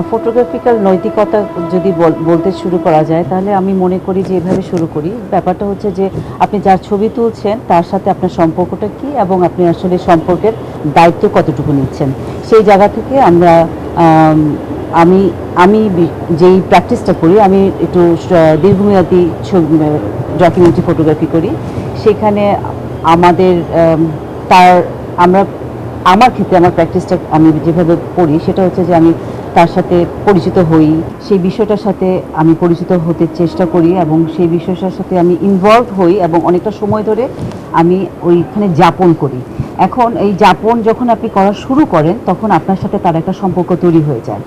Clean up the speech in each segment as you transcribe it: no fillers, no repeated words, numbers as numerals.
ফটোগ্রাফিক্যাল নৈতিকতা যদি বলতে শুরু করা যায় তাহলে আমি মনে করি যে এভাবে শুরু করি। ব্যাপারটা হচ্ছে যে আপনি যার ছবি তুলছেন তার সাথে আপনার সম্পর্কটা কী এবং আপনি আসলে সম্পর্কের দায়িত্ব কতটুকু নিচ্ছেন সেই জায়গা থেকে আমরা আম, আমি আমি যেই প্র্যাকটিসটা করি আমি একটু দীর্ঘমেয়াদী ডকুমেন্টারি ফটোগ্রাফি করি। সেখানে আমাদের তার আমরা আমার ক্ষেত্রে আমার প্র্যাকটিসটা আমি যেভাবে করি সেটা হচ্ছে যে আমি তার সাথে পরিচিত হই, সেই বিষয়টার সাথে আমি পরিচিত হতে চেষ্টা করি এবং সেই বিষয়টার সাথে আমি ইনভলভ হই এবং অনেকটা সময় ধরে আমি ওইখানে যাপন করি। এখন এই যাপন যখন আপনি করা শুরু করেন তখন আপনার সাথে তার একটা সম্পর্ক তৈরি হয়ে যায়।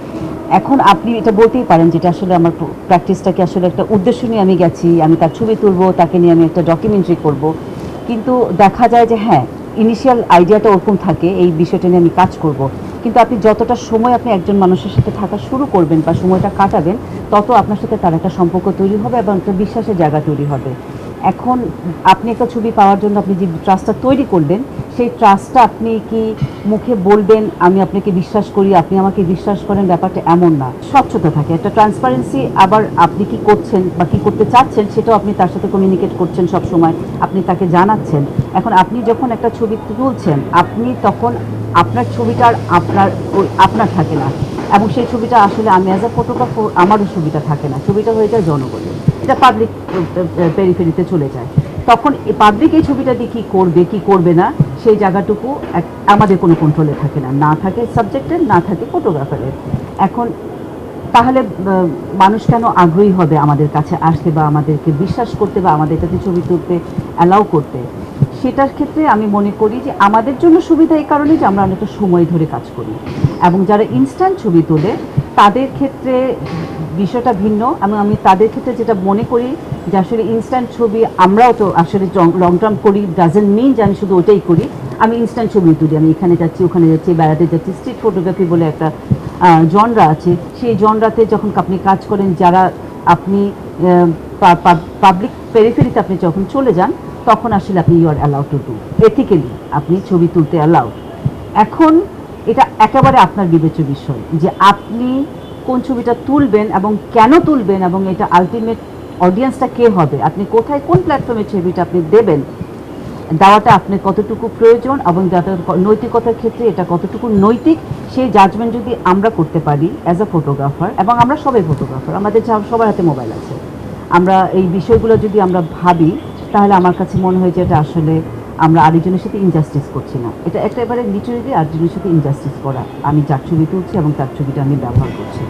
এখন আপনি এটা বলতেই পারেন যেটা আসলে আমার প্র্যাকটিসটাকে আসলে একটা উদ্দেশ্য নিয়ে আমি গেছি, আমি তার ছবি তুলবো, তাকে নিয়ে আমি একটা ডকুমেন্টারি করব। কিন্তু দেখা যায় যে হ্যাঁ, ইনিশিয়াল আইডিয়াটা ওরকম থাকে এই বিষয়টা নিয়ে আমি কাজ করব, কিন্তু আপনি যতটা সময় আপনি একজন মানুষের সাথে থাকা শুরু করবেন বা সময়টা কাটাবেন তত আপনার সাথে তার একটা সম্পর্ক তৈরি হবে এবং একটা বিশ্বাসের জায়গা তৈরি হবে। এখন আপনি একটা ছবি পাওয়ার জন্য আপনি যে ট্রাস্টটা তৈরি করলেন সেই ট্রাস্টটা আপনি কি মুখে বলবেন আমি আপনাকে বিশ্বাস করি, আপনি আমাকে বিশ্বাস করেন, ব্যাপারটা এমন না। স্বচ্ছতা থাকে, একটা ট্রান্সপারেন্সি, আবার আপনি কি করছেন বা কি করতে চাচ্ছেন সেটাও আপনি তার সাথে কমিউনিকেট করছেন সব সময়, আপনি তাকে জানাচ্ছেন। এখন আপনি যখন একটা ছবি তুলছেন আপনি তখন আপনার ছবিটা আর আপনার থাকে না এবং সেই ছবিটা আসলে আমি অ্যাজ আ ফটোগ্রাফার আমারও ছবিটা থাকে না, ছবিটা হয়ে যায় জনগণের, এটা পাবলিক পেরিফেরিতে চলে যায়। তখন পাবলিক এই ছবিটা দিয়ে কী করবে কী করবে না সেই জায়গাটুকু আমাদের কোনো কন্ট্রোলে থাকে না, না থাকে সাবজেক্টের, না থাকে ফটোগ্রাফারের। এখন তাহলে মানুষ কেন আগ্রহী হবে আমাদের কাছে আসতে বা আমাদেরকে বিশ্বাস করতে বা আমাদের কাছে ছবি তুলতে অ্যালাউ করতে? সেটার ক্ষেত্রে আমি মনে করি যে আমাদের জন্য সুবিধা এই কারণে যে আমরা অনেকটা সময় ধরে কাজ করি এবং যারা ইনস্ট্যান্ট ছবি তোলে তাদের ক্ষেত্রে বিষয়টা ভিন্ন। এবং আমি তাদের ক্ষেত্রে যেটা মনে করি যে আসলে ইনস্ট্যান্ট ছবি আমরাও তো আসলে লং টার্ম করি, ডাজেন্ট মিন যে আমি শুধু ওটাই করি। আমি ইনস্ট্যান্ট ছবি তুলি, আমি এখানে যাচ্ছি ওখানে যাচ্ছি বেড়াতে যাচ্ছি, স্ট্রিট ফটোগ্রাফি বলে একটা জনরা আছে, সেই জনরাতে যখন আপনি কাজ করেন যারা আপনি পাবলিক পেরিফেরিতে আপনি যখন চলে যান তখন আসলে আপনি you are allowed to do ethically আপনি ছবি তুলতে অ্যালাউড। এখন এটা একেবারে আপনার বিবেচ্য বিষয় যে আপনি কোন ছবিটা তুলবেন এবং কেন তুলবেন এবং এটা আলটিমেট অডিয়েন্সটা কে হবে, আপনি কোথায় কোন প্ল্যাটফর্মে ছবিটা আপনি দেবেন, দেওয়াটা আপনার কতটুকু প্রয়োজন এবং নৈতিকতার ক্ষেত্রে এটা কতটুকু নৈতিক সেই জাজমেন্ট যদি আমরা করতে পারি অ্যাজ আ ফটোগ্রাফার, এবং আমরা সবাই ফটোগ্রাফার, আমাদের সবার হাতে মোবাইল আছে, আমরা এই বিষয়গুলো যদি আমরা ভাবি তাহলে আমার কাছে মনে হয় যে এটা আসলে আমরা আরেকজনের সাথে ইনজাস্টিস করছি না, এটা একেবারে লিটারেলি আরেকজনের সাথে ইনজাস্টিস করা। আমি যার ছবি তুলছি এবং তার ছবিটা আমি ব্যবহার করছি।